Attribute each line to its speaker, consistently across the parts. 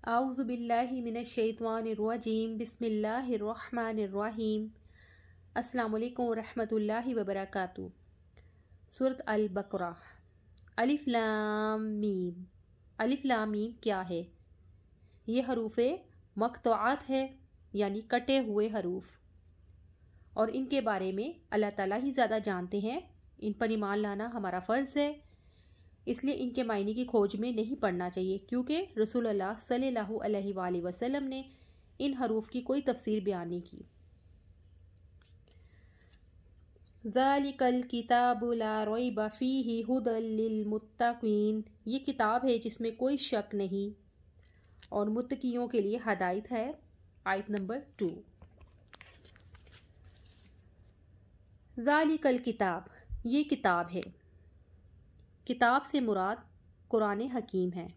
Speaker 1: اعوذ باللہ من الشیطان الرجیم بسم اللہ الرحمن الرحیم۔ السلام علیکم ورحمۃ اللہ وبرکاتہ۔ سورۃ البقرہ۔ الف لام میم۔ الف لام میم کیا ہے؟ یہ حروف مقطوعات ہے، یعنی کٹے ہوئے حروف، اور ان کے بارے میں اللہ تعالیٰ ہی زیادہ جانتے ہیں۔ ان پر ایمان لانا ہمارا فرض ہے، اس لیے ان کے معنی کی کھوج میں نہیں پڑنا چاہیے، کیونکہ رسول اللہ صلی اللہ علیہ وآلہ وسلم نے ان حروف کی کوئی تفسیر بیان نہیں کی۔ ذالک الکتاب لا ریب فیہ ھدی للمتقین۔ یہ کتاب ہے جس میں کوئی شک نہیں اور متقیوں کے لیے ہدایت ہے۔ آیت نمبر 2۔ ذالک الکتاب، یہ کتاب ہے۔ کتاب سے مراد قرآن حکیم ہے،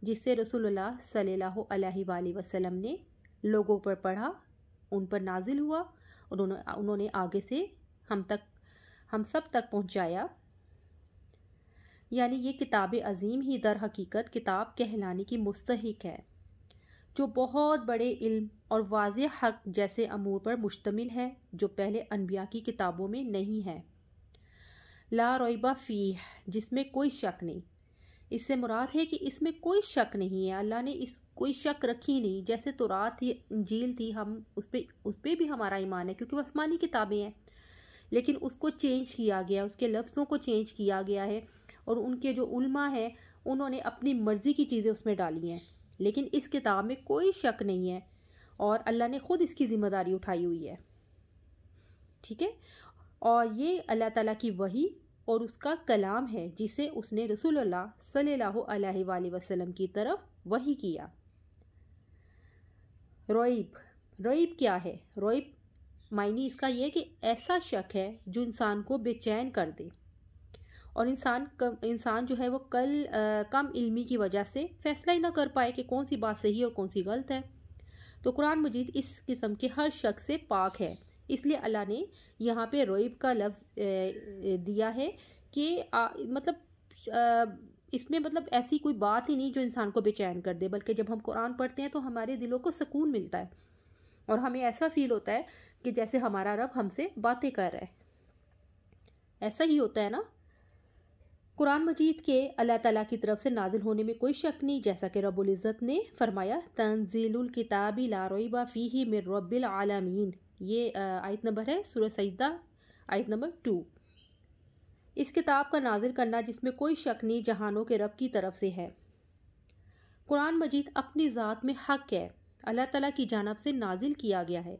Speaker 1: جس سے رسول اللہ صلی اللہ علیہ وآلہ وسلم نے لوگوں پر پڑھا، ان پر نازل ہوا، اور انہوں نے آگے سے ہم سب تک پہنچایا۔ یعنی یہ کتاب عظیم ہی در حقیقت کتاب کہلانے کی مستحق ہے، جو بہت بڑے علم اور واضح حق جیسے امور پر مشتمل ہے، جو پہلے انبیاء کی کتابوں میں نہیں ہے۔ لا ریب فیہ، جس میں کوئی شک نہیں۔ اس سے مراد ہے کہ اس میں کوئی شک نہیں ہے، اللہ نے کوئی شک رکھی نہیں۔ جیسے تورات تھی، انجیل تھی، ہم اس پہ بھی ہمارا ایمان ہے، کیونکہ وہ آسمانی کتابیں ہیں، لیکن اس کو چینج کیا گیا، اس کے لفظوں کو چینج کیا گیا ہے، اور ان کے جو علماء ہیں انہوں نے اپنی مرضی کی چیزیں اس میں ڈالی ہیں۔ لیکن اس کتاب میں کوئی شک نہیں ہے، اور اللہ نے خود اس کی ذمہ داری اٹھائی ہوئی ہے، ٹھیک ہے۔ اور یہ اللہ تعالیٰ کی وحی اور اس کا کلام ہے، جسے اس نے رسول اللہ صلی اللہ علیہ وآلہ وسلم کی طرف وحی کیا۔ ریب کیا ہے؟ ریب معنی اس کا یہ کہ ایسا شک ہے جو انسان کو بے چین کر دے، اور انسان جو ہے وہ کم علمی کی وجہ سے فیصلہ ہی نہ کر پائے کہ کون سی بات صحیح اور کون سی غلط ہے۔ تو قرآن مجید اس قسم کے ہر شک سے پاک ہے، اس لیے اللہ نے یہاں پہ ریب کا لفظ دیا ہے کہ اس میں ایسی کوئی بات ہی نہیں جو انسان کو بے چین کر دے، بلکہ جب ہم قرآن پڑھتے ہیں تو ہمارے دلوں کو سکون ملتا ہے، اور ہمیں ایسا فیل ہوتا ہے کہ جیسے ہمارا رب ہم سے باتیں کر رہا ہے۔ ایسا ہی ہوتا ہے نا۔ قرآن مجید کے اللہ تعالیٰ کی طرف سے نازل ہونے میں کوئی شک نہیں، جیسا کہ رب العزت نے فرمایا تنزیل الکتاب لا ریب فیہ من رب العالمین۔ یہ آیت نمبر ہے سورہ سجدہ، آیت نمبر 2۔ اس کتاب کا نازل کرنا جس میں کوئی شک نہیں جہانوں کے رب کی طرف سے ہے۔ قرآن مجید اپنی ذات میں حق ہے، اللہ تعالیٰ کی جانب سے نازل کیا گیا ہے۔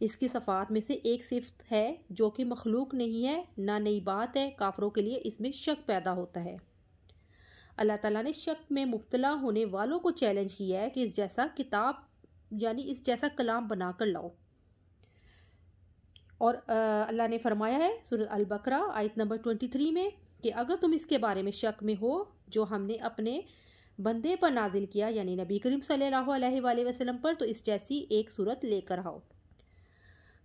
Speaker 1: اس کی صفات میں سے ایک صفت ہے جو کہ مخلوق نہیں ہے، نہ نئی بات ہے۔ کافروں کے لیے اس میں شک پیدا ہوتا ہے۔ اللہ تعالیٰ نے شک میں مبتلا ہونے والوں کو چیلنج کیا ہے کہ اس جیسا کتاب یعنی اس جیسا کلام بنا کر لاؤ۔ اور اللہ نے فرمایا ہے سورۃ البقرہ آیت نمبر 23 میں کہ اگر تم اس کے بارے میں شک میں ہو جو ہم نے اپنے بندے پر نازل کیا، یعنی نبی کریم صلی اللہ علیہ وآلہ وسلم پر، تو اس جیسی ایک صورت لے کر آؤ۔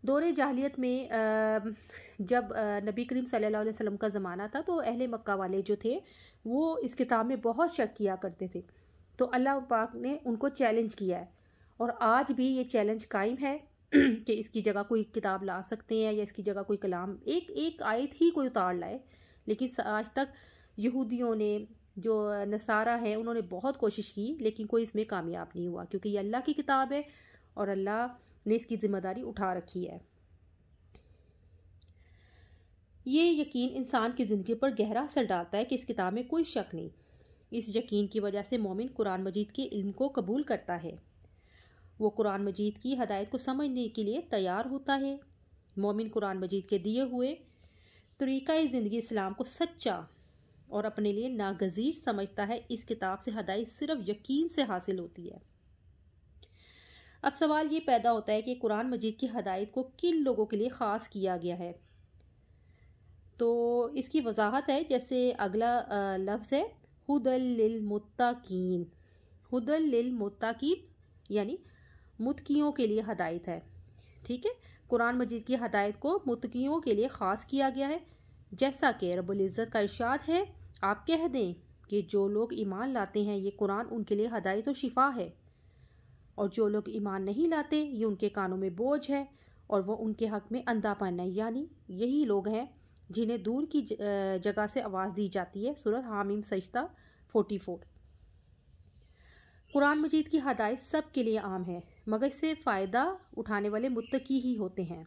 Speaker 1: دور جاہلیت میں جب نبی کریم صلی اللہ علیہ وسلم کا زمانہ تھا تو اہل مکہ والے جو تھے وہ اس کتاب میں بہت شک کیا کرتے تھے، تو اللہ پاک نے ان کو چیلنج کیا ہے، اور آج بھی یہ چیلنج قائم ہے کہ اس کی جگہ کوئی کتاب لا سکتے ہیں، یا اس کی جگہ کوئی کلام ایک آیت ہی کوئی اتار لائے۔ لیکن آج تک یہودیوں نے، جو نصارہ ہیں، انہوں نے بہت کوشش کی، لیکن کوئی اس میں کامیاب نہیں ہوا، کیونکہ یہ اللہ کی کتاب ہے اور اللہ نے اس کی ذمہ داری اٹھا رکھی ہے۔ یہ یقین انسان کی زندگی پر گہرا اثر ڈالتا ہے کہ اس کتاب میں کوئی شک نہیں۔ اس یقین کی وجہ سے مومن قرآن مجید کے علم کو قبول کرتا ہے، وہ قرآن مجید کی ہدایت کو سمجھنے کے لیے تیار ہوتا ہے۔ مومن قرآن مجید کے دیے ہوئے طریقہ زندگی اسلام کو سچا اور اپنے لیے ناگزیر سمجھتا ہے۔ اس کتاب سے ہدایت صرف یقین سے حاصل ہوتی ہے۔ اب سوال یہ پیدا ہوتا ہے کہ قرآن مجید کی ہدایت کو کن لوگوں کے لیے خاص کیا گیا ہے؟ تو اس کی وضاحت ہے، جیسے اگلا لفظ ہے ھدی للمتقین۔ ھدی للمتقین یعنی متقیوں کے لیے ہدایت ہے، ٹھیک ہے۔ قرآن مجید کی ہدایت کو متقیوں کے لیے خاص کیا گیا ہے، جیسا کہ رب العزت کا ارشاد ہے، آپ کہہ دیں کہ جو لوگ ایمان لاتے ہیں یہ قرآن ان کے لیے ہدایت و شفا ہے۔ اور جو لوگ ایمان نہیں لاتے یہ ان کے کانوں میں بوجھ ہے اور وہ ان کے حق میں اندھا پن ہے، یعنی یہی لوگ ہیں جنہیں دور کی جگہ سے آواز دی جاتی ہے۔ سورۃ حامیم سجدہ 44۔ قرآن مجید کی ہدایت سب کے لیے عام ہے، مگر اس سے فائدہ اٹھانے والے متقی ہی ہوتے ہیں۔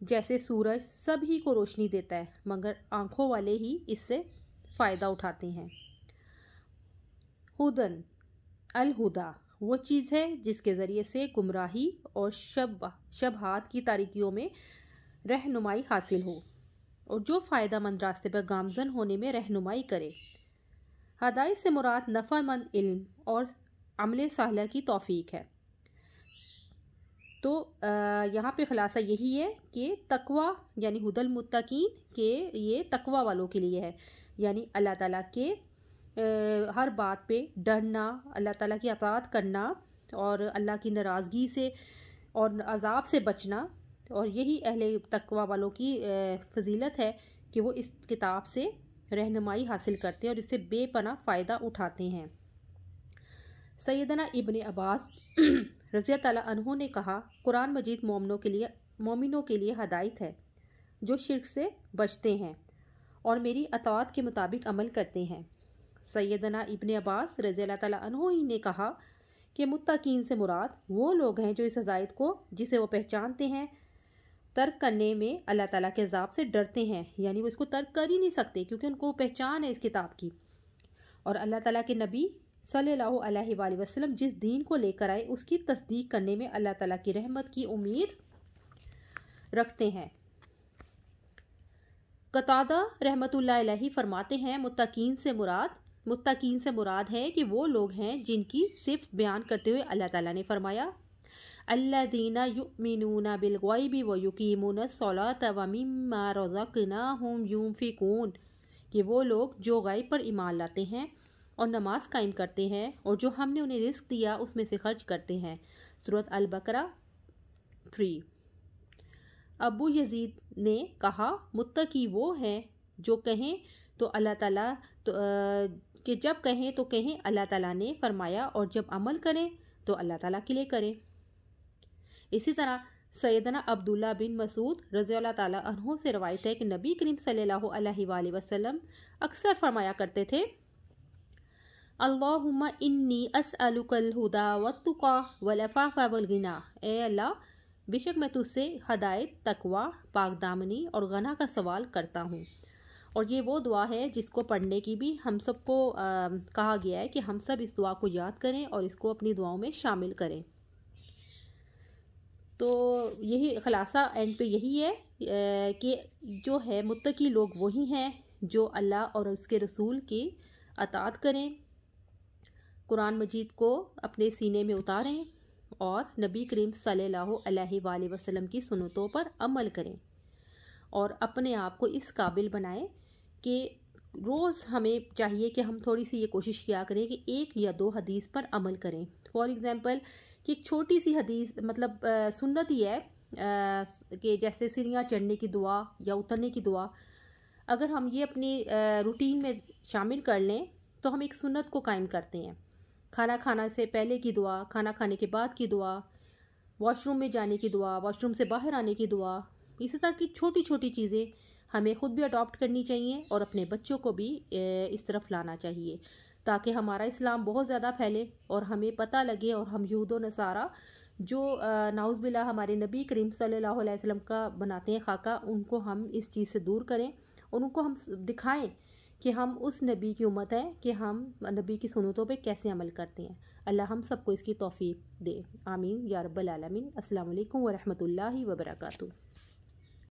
Speaker 1: جیسے سورج سب ہی کو روشنی دیتا ہے مگر آنکھوں والے ہی اس سے فائدہ اٹھاتے ہیں۔ ہدن الہدا وہ چیز ہے جس کے ذریعے سے گمراہی اور شبہات کی تاریکیوں میں رہنمائی حاصل ہو اور جو فائدہ مند راستے پر گامزن ہونے میں رہنمائی کرے۔ ہدایت سے مراد نفع مند علم اور عمل صالح کی توفیق ہے۔ تو یہاں پہ خلاصہ یہی ہے کہ تقوی یعنی ہدی المتقین کہ یہ تقوی والوں کے لیے ہے، یعنی اللہ تعالیٰ کے ہر بات پہ ڈرنا، اللہ تعالیٰ کی اطاعت کرنا اور اللہ کی ناراضگی سے اور عذاب سے بچنا، اور یہی اہل تقوی والوں کی فضیلت ہے کہ وہ اس کتاب سے رہنمائی حاصل کرتے ہیں اور اس سے بے پناہ فائدہ اٹھاتے ہیں۔ سیدنا ابن عباس رضی اللہ عنہ نے کہا، قرآن مجید مومنوں کے لیے ہدایت ہے جو شرک سے بچتے ہیں اور میری اطاعت کے مطابق عمل کرتے ہیں۔ سیدنا ابن عباس رضی اللہ عنہ ہی نے کہا کہ متقین سے مراد وہ لوگ ہیں جو اس ہدایت کو جسے وہ پہچانتے ہیں ترک کرنے میں اللہ تعالیٰ کے عذاب سے ڈرتے ہیں، یعنی وہ اس کو ترک کر ہی نہیں سکتے کیونکہ ان کو پہچان ہے اس کتاب کی، اور اللہ تعالیٰ کے نبی صلی اللہ علیہ وآلہ وسلم جس دین کو لے کر آئے اس کی تصدیق کرنے میں اللہ تعالیٰ کی رحمت کی امید رکھتے ہیں۔ قتادہ رحمۃ اللہ علیہ فرماتے ہیں متقین سے مراد ہے کہ وہ لوگ ہیں جن کی صفت بیان کرتے ہوئے اللہ تعالیٰ نے فرمایا الذین یؤمنون بالغیب ویقیمون الصلاۃ ومما رزقناہم ینفقون، کہ وہ لوگ جو غیب پر ایمان لاتے ہیں اور نماز قائم کرتے ہیں اور جو ہم نے انہیں رزق دیا اس میں سے خرچ کرتے ہیں۔ سورۃ البقرہ 3۔ ابو یزید نے کہا متقی وہ ہیں جو کہیں تو اللہ تعالیٰ کہ جب کہیں تو کہیں اللہ تعالیٰ نے فرمایا اور جب عمل کریں تو اللہ تعالیٰ کے لیے کریں۔ اسی طرح سیدنا عبداللہ بن مسعود رضی اللہ تعالیٰ عنہ سے روایت ہے کہ نبی کریم صلی اللہ علیہ وآلہ وسلم اکثر فرمایا کرتے تھے اللہم انی اسألک الہدی والتقی والعفاف والغنی، اے اللہ بے شک میں تجھ سے ہدایت، تقوی، پاک دامنی اور غنا کا سوال کرتا ہوں۔ اور یہ وہ دعا ہے جس کو پڑھنے کی بھی ہم سب کو کہا گیا ہے کہ ہم سب اس دعا کو یاد کریں اور اس کو اپنی دعاؤں میں شامل کریں۔ تو یہی خلاصہ اینڈ پہ یہی ہے کہ جو ہے متقی لوگ وہی ہیں جو اللہ اور اس کے رسول کی اطاعت کریں، قرآن مجید کو اپنے سینے میں اتاریں اور نبی کریم صلی اللہ علیہ وآلہ وسلم کی سنتوں پر عمل کریں، اور اپنے آپ کو اس قابل بنائیں کہ روز ہمیں چاہیے کہ ہم تھوڑی سی یہ کوشش کیا کریں کہ 1 یا 2 حدیث پر عمل کریں۔ فار ایگزامپل کہ ایک چھوٹی سی حدیث مطلب سنت ہی ہے کہ جیسے سیڑھیاں چڑھنے کی دعا یا اترنے کی دعا، اگر ہم یہ اپنی روٹین میں شامل کر لیں تو ہم ایک سنت کو قائم کرتے ہیں۔ کھانا کھانا سے پہلے کی دعا، کھانا کھانے کے بعد کی دعا، واش روم میں جانے کی دعا، واش روم سے باہر آنے کی دعا، اسی طرح کی چھوٹی چھوٹی چیزیں ہمیں خود بھی اڈاپٹ کرنی چاہیے اور اپنے بچوں کو بھی اس طرف لانا چاہیے تاکہ ہمارا اسلام بہت زیادہ پھیلے اور ہمیں پتہ لگے اور ہم یہود و نصارہ جو نعوذ باللہ ہمارے نبی کریم صلی اللہ علیہ وسلم کا بناتے ہیں خاکہ، ان کو ہم اس چیز سے دور کریں اور ان کو ہم دکھائیں کہ ہم اس نبی کی امت ہیں کہ ہم نبی کی سنتوں پہ کیسے عمل کرتے ہیں۔ اللہ ہم سب کو اس کی توفیق دے، آمین یا رب العالمین۔ السلام علیکم ورحمۃ اللہ وبرکاتہ۔